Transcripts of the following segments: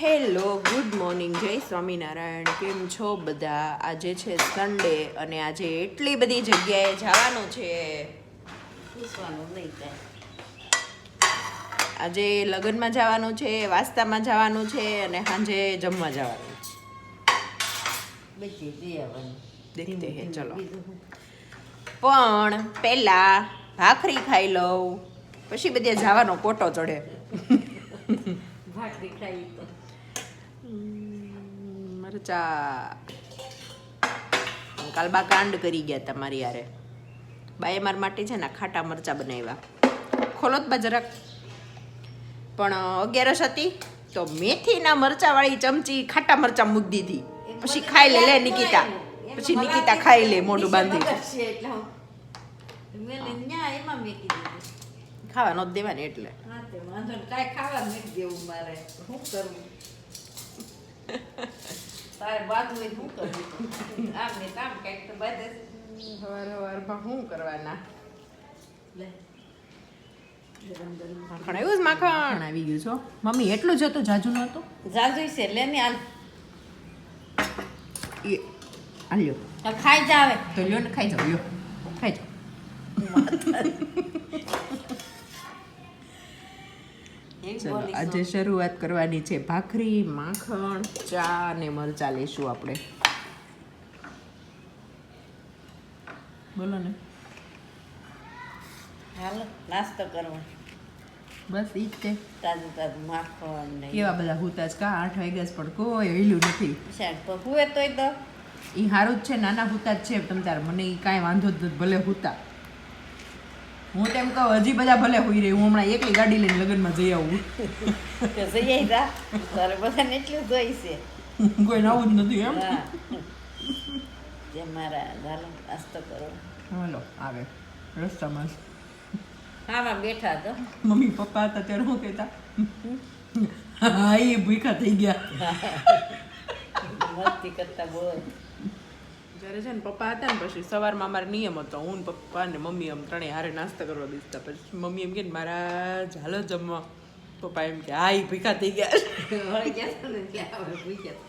Hello good morning, જય સ્વામિનારાયણ. કેમ છો બધા? આજે છે સન્ડે અને આજે એટલી બધી જગ્યાએ જવાનું છે. પૂછવાનું નહીં કાંઈ. આજે લગ્નમાં જવાનું છે, વાસ્તામાં જવાનું છે અને સાંજે જમવા જવાનું છે. બધી જઈ આવવાનું. દેખતે હે, ચલો. બીજું શું? પણ પહેલા ભાખરી ખાઈ લઉં, પછી બધે જવાનો કોટો ચડે. ભાખરી ખાઈ તો મરચા કાલબા કાંડ કરી ગયા તમારી યારે. બાએ માર માટે છે ને ખાટા મરચા બનાવ્યા. ખોલો જ બા જરાક. પણ 11 હતી તો મેથીના મરચાવાળી ચમચી ખાટા મરચા મૂકી દીધી. પછી ખાઈ લે નિકિતા. પછી નિકિતા ખાઈ લે મોઢું બાંધી. એમાં મેં કીધું ખાવા નો દેવાની એટલે. હા તે વાંધો નહીં, કાંઈ ખાવા નથી દેવું મારે. શું કરવું? તારે બાદ હોય શું કરવું? આમ ને આમ કાંઈક તો બાદ સવારમાં શું કરવાના? લે માખણ આવ્યું જ, માખણ આવી ગયું છો. મમ્મી એટલું જ હતું, જાજુ નહોતું. જાજુ છે લે ને હાલ એ આલ્યો તો ખાઈ જાવે. તો લ્યો ને ખાઈ જાઓ, લ્યો ખાઈ જાઓ. ચલો આજે શરૂઆત કરવાની છે ભાખરી, માખણ, ચા અને મરચા લઈશું આપણે. બોલો ને. હાલો નાસ્તો કરવા. બસ ઈ જ તે. તાજું તાજું માખણ ને કેવા બધા હુતા જ કા 8 વાગ્યા જ પણ કોઈ હિલ્યું નથી. શાક તો હુએ તોય તો ઈ હારું જ છે, નાના હુતા જ છે. તમ તાર મને ઈ કાંઈ વાંધો જ નથી, ભલે હુતા. હું તેમ કહું હજી બધા ભલે હુઈ રહી, હું હમણાં એકલી ગાડી લઈને લગ્નમાં જઈ આવું. કે જઈ જા તારે બધાને એટલું જોઈ છે. કોઈ નવું જ નથી એમ. હા જે મારા હાલો નાસ્તો કરો. હાલો આવે રસ્તામાં. હા બેઠા તો મમ્મી પપ્પા હતા ત્યારે શું કહેતા? હા એ ભૂખા થઈ ગયા. મસ્તી કરતા બોલ. જ્યારે છે ને પપ્પા હતા ને પછી સવારમાં અમારો નિયમ હતો, હું ને પપ્પા ને મમ્મી આમ ત્રણેય હારે નાસ્તા કરવા બેસતા. પછી મમ્મી એમ કે મારા ઝાલો જમવા. પપ્પા એમ કે હા એ ભૂખા થઈ ગયા. વળી ગયા છે ને એટલે આવે ભૂખ્યા.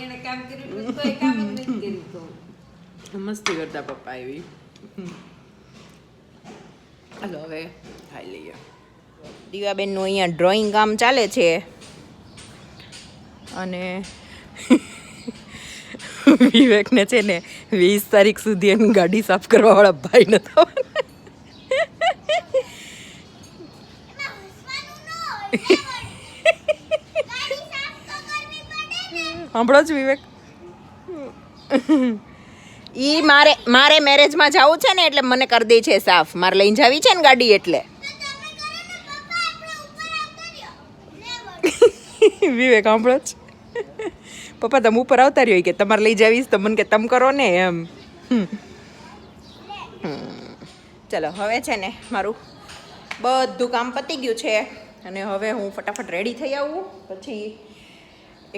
એને કામ કર્યું તોય કામ જ નથી કર્યું તો મસ્તી કરતા પપ્પા એવી. હાલો હવે ખાઈ લઈએ. દીવાબેનનું અહીંયા ડ્રોઈંગ કામ ચાલે છે અને વિવેકને છે ને 20 તારીખ સુધી એની ગાડી સાફ કરવા વાળા ભાઈ નતા. સાંભળો જ વિવેક, ઈ મારે મેરેજમાં જવું છે ને એટલે મને કરી દે છે સાફ. મારે લઈને જાવી છે ને ગાડી એટલે. વિવેક સાંભળો જ. પપ્પા તમે ઉપર આવતા રહ્યો કે તમારે લઈ જાવીશ તો મને કે તમ કરો ને એમ. ચલો હવે છે ને મારું બધું કામ પતી ગયું છે અને હવે હું ફટાફટ રેડી થઈ આવું. પછી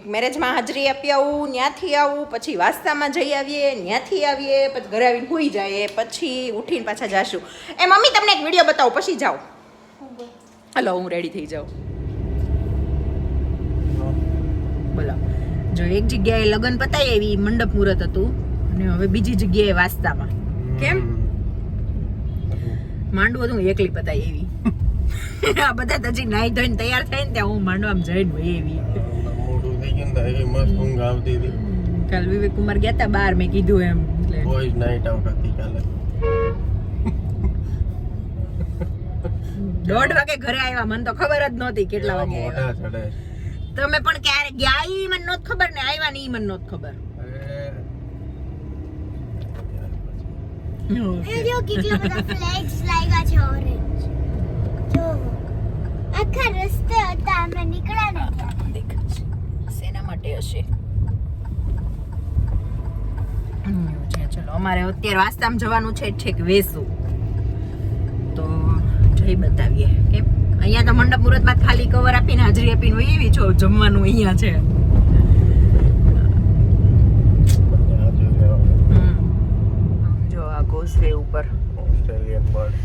એક મેરેજમાં હાજરી આપી આવું, ત્યાંથી આવું, પછી વાસ્તામાં જઈ આવીએ, ત્યાંથી આવીએ, પછી ઘરે આવીને સૂઈ જાય, પછી ઉઠીને પાછા જાશું. એ મમ્મી તમને એક વિડીયો બતાવું પછી જાઓ. હલો હું રેડી થઈ જાઉં. બોલો જો એક જગ્યાએ લગ્ન પતાય એવી મંડપ મુહૂર્ત હતું અને હવે બીજી જગ્યાએ વાસ્તામાં. કેમ માંડવું હતું એકલી પતાય એવી. આ બધા તો હજી નાઈ ધોઈને તૈયાર થાય ને ત્યાં હું માંડવામાં જઈને હોય એવી. કાલ વિવેક કુમાર ગયા હતા બહાર, મેં કીધું એમ એટલે બોયઝ નાઈટ આઉટ હતી કાલે. 1:30 વાગે ઘરે આવ્યા, મને તો ખબર જ નહોતી કેટલા વાગે આવ્યા. મોઢા ચડે. તમે પણ ક્યારે ગયા ઈ મને નહોત ખબર ને આવ્યા ને ઈ મને નહોત ખબર. એ જો કેટલા બધા ફ્લેગ્સ લાગ્યા છે ઓરેન્જ. જો આખા રસ્તે હતા અમે નીકળ્યા ને ત્યાં. દેખાય છે શેના માટે હશે. એવું છે. ચલો અમારે અત્યારે વાસ્તામાં જવાનું છે ઠેક વેસુ, તો જઈ બતાવીએ. કેમ અહીંયા તો મંડપ મુહૂર્તમાં ખાલી કવર આપીને હાજરી આપીને હોય એવી છો, જમવાનું અહીંયા છે. જો આ કોઝવે ઉપર ઓસ્ટ્રેલિયન બર્ડ.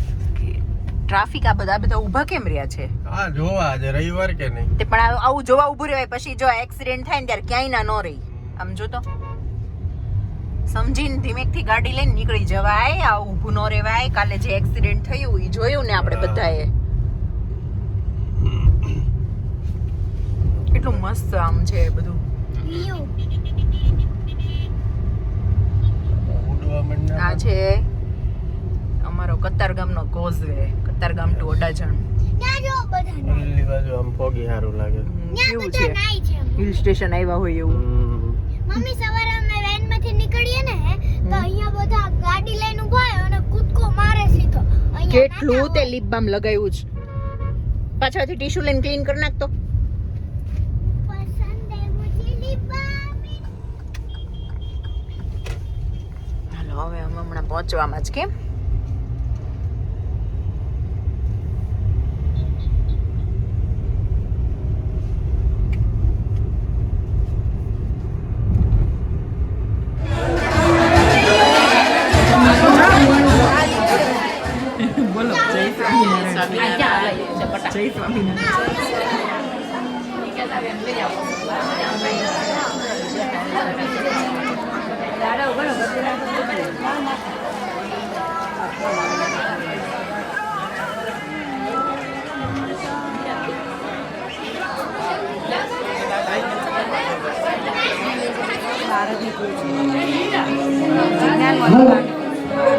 ટ્રાફિક આ બધા ઊભા કેમ રહ્યા છે? હા જોવા આજે રવિવાર કે નહીં. તે પણ આવું જોવા ઊભું રહેવાય, પછી જો એક્સિડન્ટ થાય ને ત્યારે ક્યાંય ના ન રહી. આમ જો તો સમજીને ધીમેકથી ગાડી લઈને નીકળી જવાય, આવું ઊભું ન રહેવાય. કાલે જે એક્સિડન્ટ થયું એ જોયું ને આપણે બધાએ. કેટલું મસ્ત આમ છે બધું. વ્યૂ ઉડવા મંડ્યા. આ છે અમારો કતારગામનો કોઝવે, કતારગામ ટુ અડાજણ. ત્યાં જો બધા ઓલી બાજુ આમ ફોગી સારું લાગે. કેવું બધા છે? નાઈ છે હિલ સ્ટેશન આવ્યા હોય એવું. મમ્મી સવારે અમે વેન માંથી નીકળીએ ને તો અહીંયા બધા ગાડી લઈને ઉભા હોય અને કૂદકો મારે સીધો અહીંયા કેટલું તે લિપ બામ લગાવ્યું છે. પાછળથી ટીશ્યુ લઈને ક્લીન કરી નાખતો. પસંદ હે મુझे લીબામે. હાલો હવે અમે હમણાં પહોંચવામાં જ કેમ.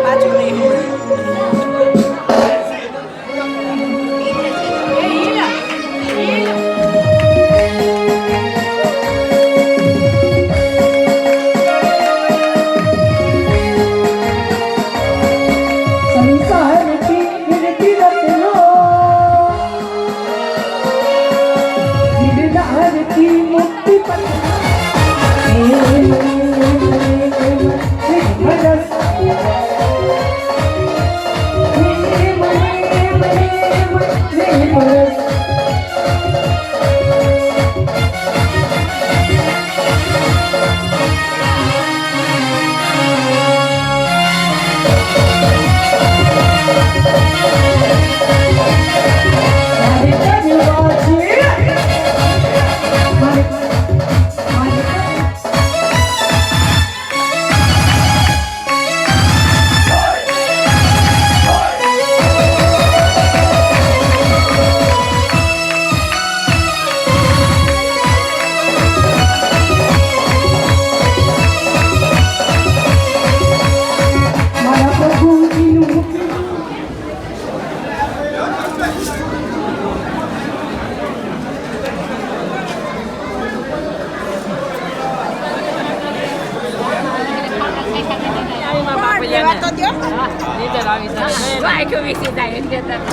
પાછું નહીં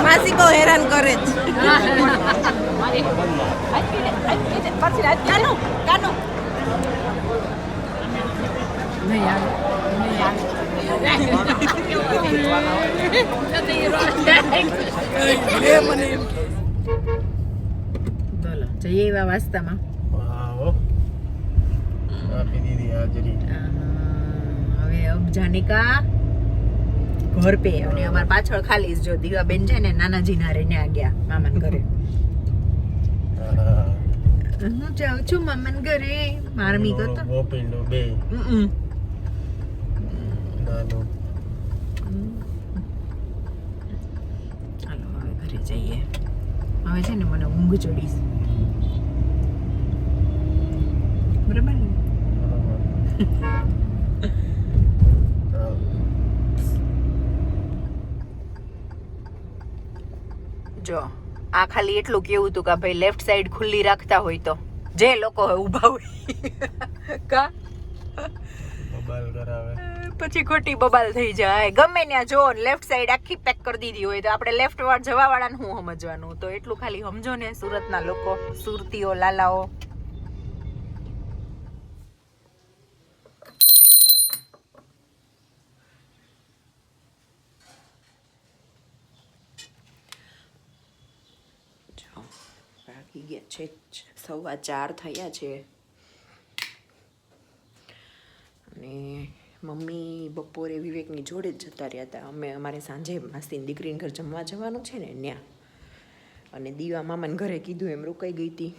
માસી બહુ હેરાન કરે છે. કાનું કાનું બોલો જઈએ એવા વાસ્તામાં. વાહ આપી દીધી હાજરી. હવે અબ જાને કા ઘર પે અને અમાર પાછળ ખાલી જો દીવાબેન છે ને નાનાજી ના રેને આ ગયા મામાન ઘરે. હું જાઉં છું મામાન ઘરે. મારમી કરતો ગોપીનો બે નાનો. ચાલો હવે ઘરે જઈએ. હવે છે ને મને ઊંઘ ચડી છે. બરાબર ને? જો આ ખાલી એટલું કેવું હતું કે ભાઈ લેફ્ટ સાઈડ ખુલ્લી રાખતા હોય તો જે લોકો ઊભા હોય કા બબાલ કરાવે પછી ખોટી બબાલ થઈ જાય. ગમે ત્યાં જો લેફ્ટ સાઈડ આખી પેક કરી દીધી હોય તો આપણે લેફ્ટ વાળ જવા વાળાને શું સમજવાનું? તો એટલું ખાલી સમજો ને સુરતના લોકો, સુરતીઓ લાલાઓ. વાગી ગયા છે 4:15 થયા છે અને મમ્મી બપોરે વિવેકની જોડે જ જતા રહ્યા હતા. અમારે સાંજે માસીની દીકરીને ઘર જમવા જવાનું છે ને ત્યાં, અને દીવા મામાને ઘરે કીધું એમ રોકાઈ ગઈ હતી.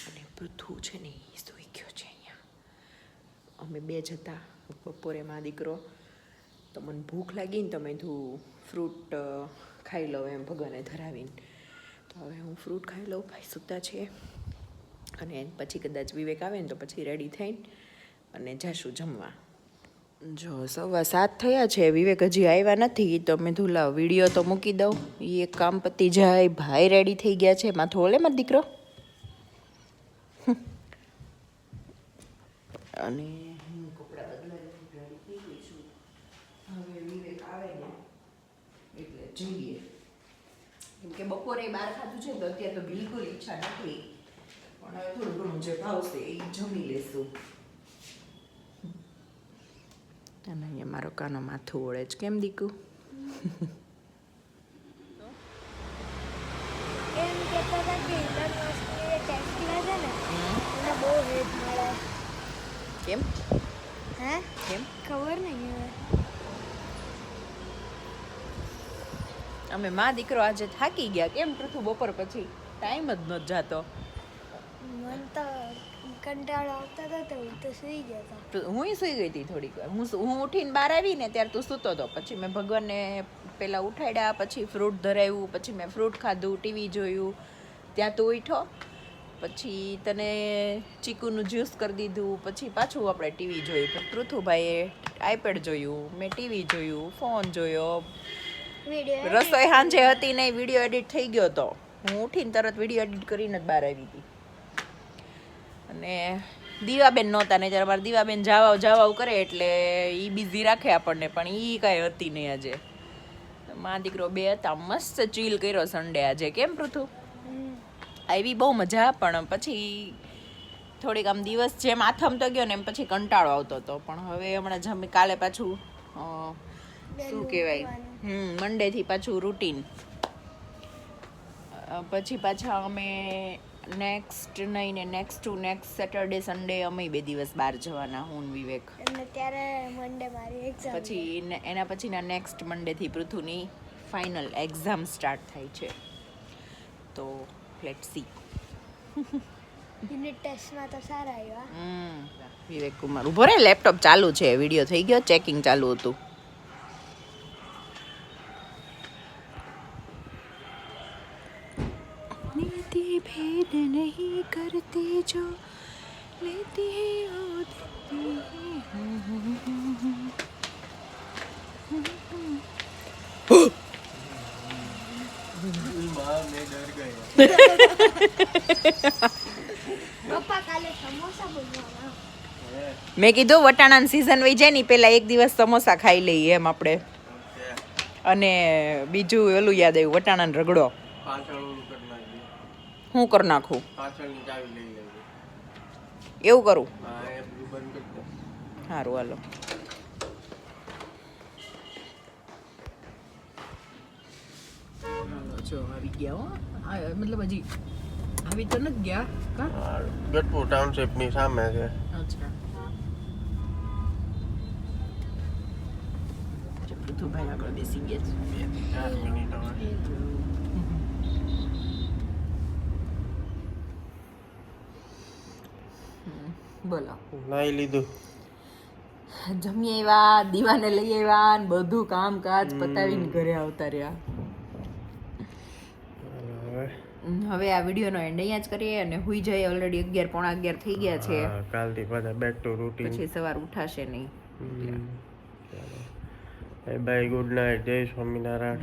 અને પૃથુ છે ને એ સૂઈ ગયો છે અહીંયા. અમે બે જ હતા બપોરે, મા દીકરો. તો મને ભૂખ લાગી ને તો મેં કીધું ફ્રૂટ ખાઈ લઉં એમ ભગવાને ધરાવીને. તો હવે હું ફ્રૂટ ખાઈ લઉં, ભાઈ સૂતા છે. અને પછી કદાચ વિવેક આવે ને તો પછી રેડી થઈને અને જાશું જમવા. જો 7:15 થયા છે, વિવેક હજી આવ્યા નથી. તો મેં ધુલા વિડીયો તો મૂકી દઉં, એ એક કામ પતી જાય. ભાઈ રેડી થઈ ગયા છે, માથું ઓલે મારો દીકરો. અને હું કપડાં બદલાવી રેડી થઈ ગઈ છું. હવે વિવેક આવે ને એટલે જઈએ, કેમ કે બપોરે બહાર ખાધું છે તો અત્યારે તો બિલકુલ ઈચ્છા નથી. પણ હવે થોડું ઘણું જે ભાવશે એ જમી લેશું. અને અહીંયા મારો કાનો માથું ઓળે છે. કેમ દીકુ? એમ કહેતા હતા કે ઇલન મસ્કની ટેસ્લા છે ને એને બહુ હેટ મળે. કેમ હે કેમ? ખબર નહીં હવે. અમે મા દીકરો આજે થાકી ગયા. કેમ પૃથુ? બપોર પછી ટાઈમ જ નહોતો જાતો. મને તો કંટાળો આવતા હતો તો હું તો સૂઈ ગયો હતો. હું સૂઈ ગઈ હતી થોડીક વાર. હું ઉઠીને બહાર આવી ને ત્યારે તું સૂતો હતો. પછી મેં ભગવાનને પહેલાં ઉઠાડ્યા, પછી ફ્રૂટ ધરાવ્યું, પછી મેં ફ્રૂટ ખાધું, ટીવી જોયું. ત્યાં તું ઉઠો, પછી તને ચીકુનું જ્યુસ કરી દીધું, પછી પાછું આપણે ટીવી જોયું. પૃથુભાઈએ આઈપેડ જોયું, મેં ટીવી જોયું, ફોન જોયો. રસોઈ સાંજે હતી નહીં, વિડીયો એડિટ થઈ ગયો હતો. હું ઉઠીને તરત વિડીયો એડિટ કરીને જ બહાર આવી હતી. અને દીવાબેન નહોતા ને ત્યારે મારે દીવાબેન જાવાવ કરે એટલે એ બિઝી રાખે આપણને, પણ એ કાંઈ હતી નહીં આજે. મા દીકરો બે હતા, મસ્ત ચીલ કર્યો સન્ડે આજે. કેમ પૃથુ? આવી બહુ મજા, પણ પછી થોડીક આમ દિવસ જેમ આથમતો ગયો ને એમ પછી કંટાળો આવતો હતો. પણ હવે હમણાં કાલે પાછું શું કહેવાય, મંડેથી પાછું રૂટીન. પછી પાછા અમે નેક્સ્ટ સેટરડે સન્ડે અમે 2 દિવસ બહાર જવાના, હું ને વિવેક. અને ત્યારે મંડે મારી એક્ઝામ. પછી એના પછીના નેક્સ્ટ મંડેથી પૃથુની ફાઇનલ એક્ઝામ સ્ટાર્ટ થાય છે. તો લેટ્સ સી. યુનિટ ટેસ્ટમાં તો સારા આવ્યા. વિવેક કુમાર ઉભો રે, લેપટોપ ચાલુ છે, વિડીયો થઈ ગયો, ચેકિંગ ચાલુ હતું. नीति भेद नहीं करती जो लेती है वो देती माँ मैं डर गया. પપ્પા કાલે સમોસા બનાવવાના. મેં કીધું વટાણાની સિઝન વહી જાય ને પહેલા એક દિવસ સમોસા ખાઈ લઈએ એમ આપણે. અને બીજું ઓલું યાદ આવ્યું, વટાણાનો રગડો. પાછળ ઓલું કરી નાખીએ. હું કરી નાખું? પાછળની ચાવી લઈ લેવી. એવું કરું? હા એ બધું બંધ કરી દો. સારું હાલો. જો આવી ગયા હો, મતલબ હજી આવી તો નથી ગયા કા? ગઢપુર ટાઉનશીપની સામે છે. અચ્છા. પૃથુભાઈ આગળ બેસી ગયા છે. 4 મિનિટ હવે. બોલો. નાઈ લીધું. જમી આવ્યા, દીવાને લઈ આવ્યા, ને બધું કામકાજ પતાવીને ઘરે આવતા રહ્યા. હવે આ વિડીયોનો એન્ડ અહીંયા જ કરીએ અને હુઈ જાય. ઓલરેડી 11 પોણા 11 થઈ ગયા છે. કાલથી પાછા બેક ટુ રૂટીન. પછી સવાર ઉઠાશે નહીં. બાય, ગુડ નાઇટ, જય સ્વામિનારાયણ.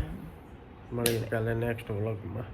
મળીએ કાલે નેક્સ્ટ વ્લોગમાં.